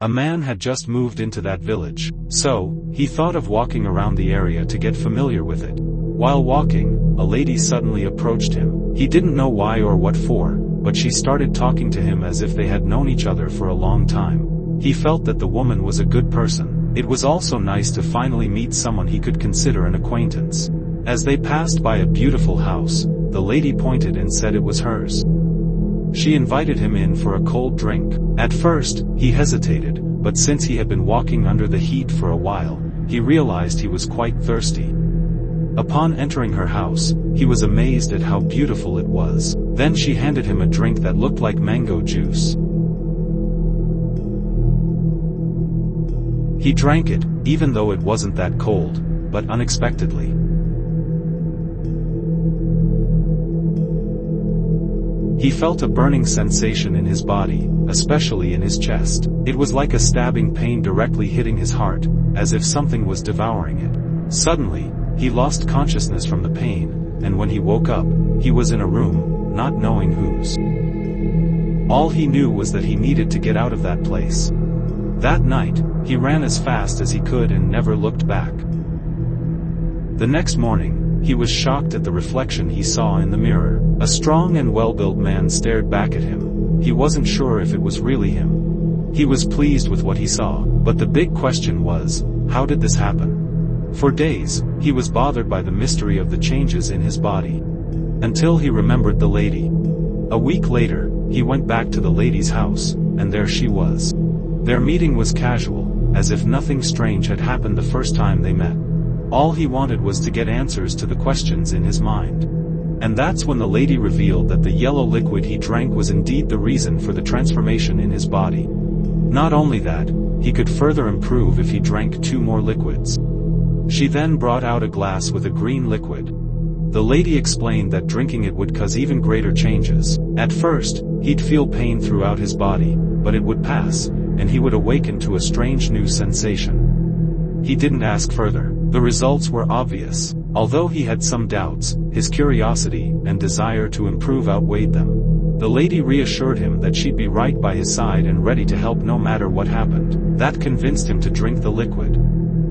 A man had just moved into that village, so he thought of walking around the area to get familiar with it. While walking, a lady suddenly approached him. He didn't know why or what for, but she started talking to him as if they had known each other for a long time. He felt that the woman was a good person. It was also nice to finally meet someone he could consider an acquaintance. As they passed by a beautiful house, the lady pointed and said it was hers. She invited him in for a cold drink. At first, he hesitated, but since he had been walking under the heat for a while, he realized he was quite thirsty. Upon entering her house, he was amazed at how beautiful it was. Then she handed him a drink that looked like mango juice. He drank it, even though it wasn't that cold, but unexpectedly. He felt a burning sensation in his body, especially in his chest. It was like a stabbing pain directly hitting his heart, as if something was devouring it. Suddenly, he lost consciousness from the pain, and when he woke up, he was in a room, not knowing whose. All he knew was that he needed to get out of that place. That night, he ran as fast as he could and never looked back. The next morning, he was shocked at the reflection he saw in the mirror. A strong and well-built man stared back at him. He wasn't sure if it was really him. He was pleased with what he saw, but the big question was, how did this happen? For days, he was bothered by the mystery of the changes in his body. Until he remembered the lady. A week later, he went back to the lady's house, and there she was. Their meeting was casual, as if nothing strange had happened the first time they met. All he wanted was to get answers to the questions in his mind. And that's when the lady revealed that the yellow liquid he drank was indeed the reason for the transformation in his body. Not only that, he could further improve if he drank 2 more liquids. She then brought out a glass with a green liquid. The lady explained that drinking it would cause even greater changes. At first, he'd feel pain throughout his body, but it would pass, and he would awaken to a strange new sensation. He didn't ask further. The results were obvious. Although he had some doubts, his curiosity and desire to improve outweighed them. The lady reassured him that she'd be right by his side and ready to help no matter what happened. That convinced him to drink the liquid.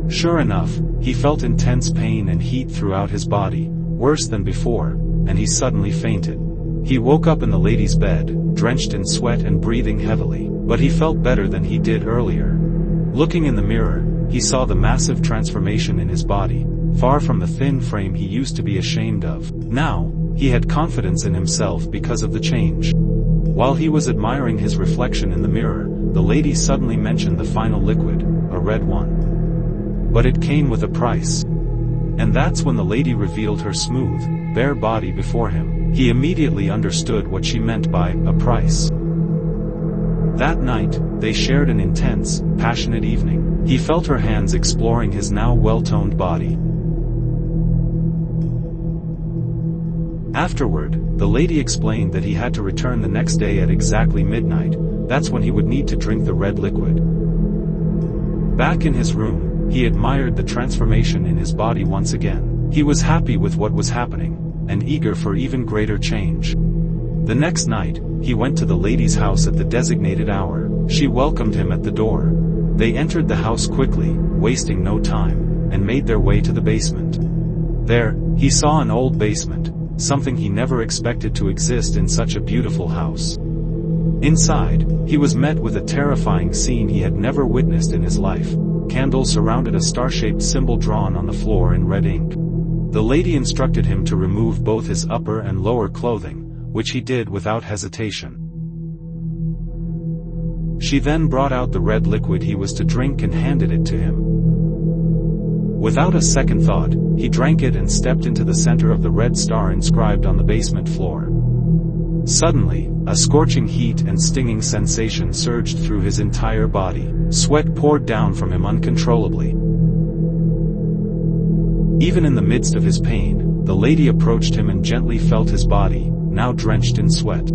Sure enough, he felt intense pain and heat throughout his body, worse than before, and he suddenly fainted. He woke up in the lady's bed, drenched in sweat and breathing heavily, but he felt better than he did earlier. Looking in the mirror, he saw the massive transformation in his body, far from the thin frame he used to be ashamed of. Now, he had confidence in himself because of the change. While he was admiring his reflection in the mirror, the lady suddenly mentioned the final liquid, a red one. But it came with a price. And that's when the lady revealed her smooth, bare body before him. He immediately understood what she meant by a price. That night, they shared an intense, passionate evening. He felt her hands exploring his now well-toned body. Afterward, the lady explained that he had to return the next day at exactly midnight. That's when he would need to drink the red liquid. Back in his room, he admired the transformation in his body once again. He was happy with what was happening, and eager for even greater change. The next night, he went to the lady's house at the designated hour. She welcomed him at the door. They entered the house quickly, wasting no time, and made their way to the basement. There, he saw an old basement, something he never expected to exist in such a beautiful house. Inside, he was met with a terrifying scene he had never witnessed in his life. Candles surrounded a star-shaped symbol drawn on the floor in red ink. The lady instructed him to remove both his upper and lower clothing, which he did without hesitation. She then brought out the red liquid he was to drink and handed it to him. Without a second thought, he drank it and stepped into the center of the red star inscribed on the basement floor. Suddenly, a scorching heat and stinging sensation surged through his entire body. Sweat poured down from him uncontrollably. Even in the midst of his pain, the lady approached him and gently felt his body, now drenched in sweat.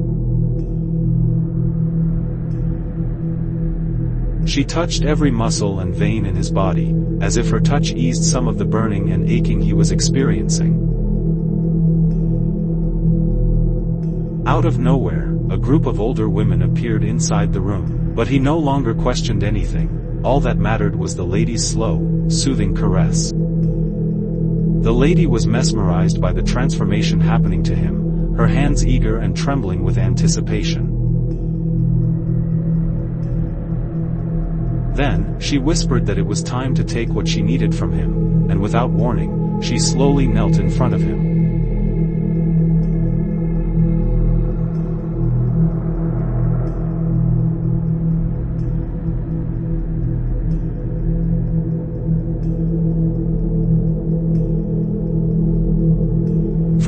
She touched every muscle and vein in his body, as if her touch eased some of the burning and aching he was experiencing. Out of nowhere, a group of older women appeared inside the room. But he no longer questioned anything. All that mattered was the lady's slow, soothing caress. The lady was mesmerized by the transformation happening to him, her hands eager and trembling with anticipation. Then, she whispered that it was time to take what she needed from him, and without warning, she slowly knelt in front of him.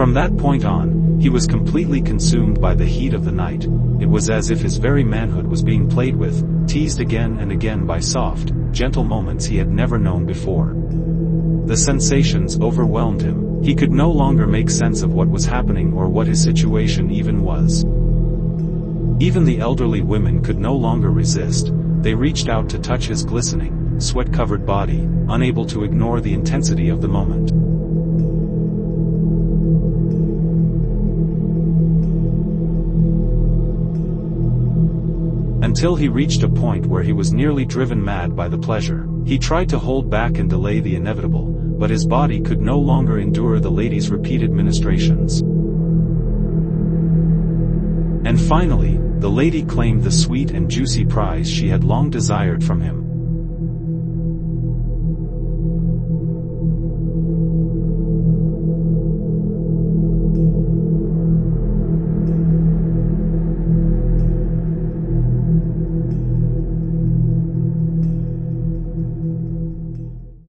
From that point on, he was completely consumed by the heat of the night. It was as if his very manhood was being played with, teased again and again by soft, gentle moments he had never known before. The sensations overwhelmed him. He could no longer make sense of what was happening or what his situation even was. Even the elderly women could no longer resist. They reached out to touch his glistening, sweat-covered body, unable to ignore the intensity of the moment. Until he reached a point where he was nearly driven mad by the pleasure. He tried to hold back and delay the inevitable, but his body could no longer endure the lady's repeated ministrations. And finally, the lady claimed the sweet and juicy prize she had long desired from him.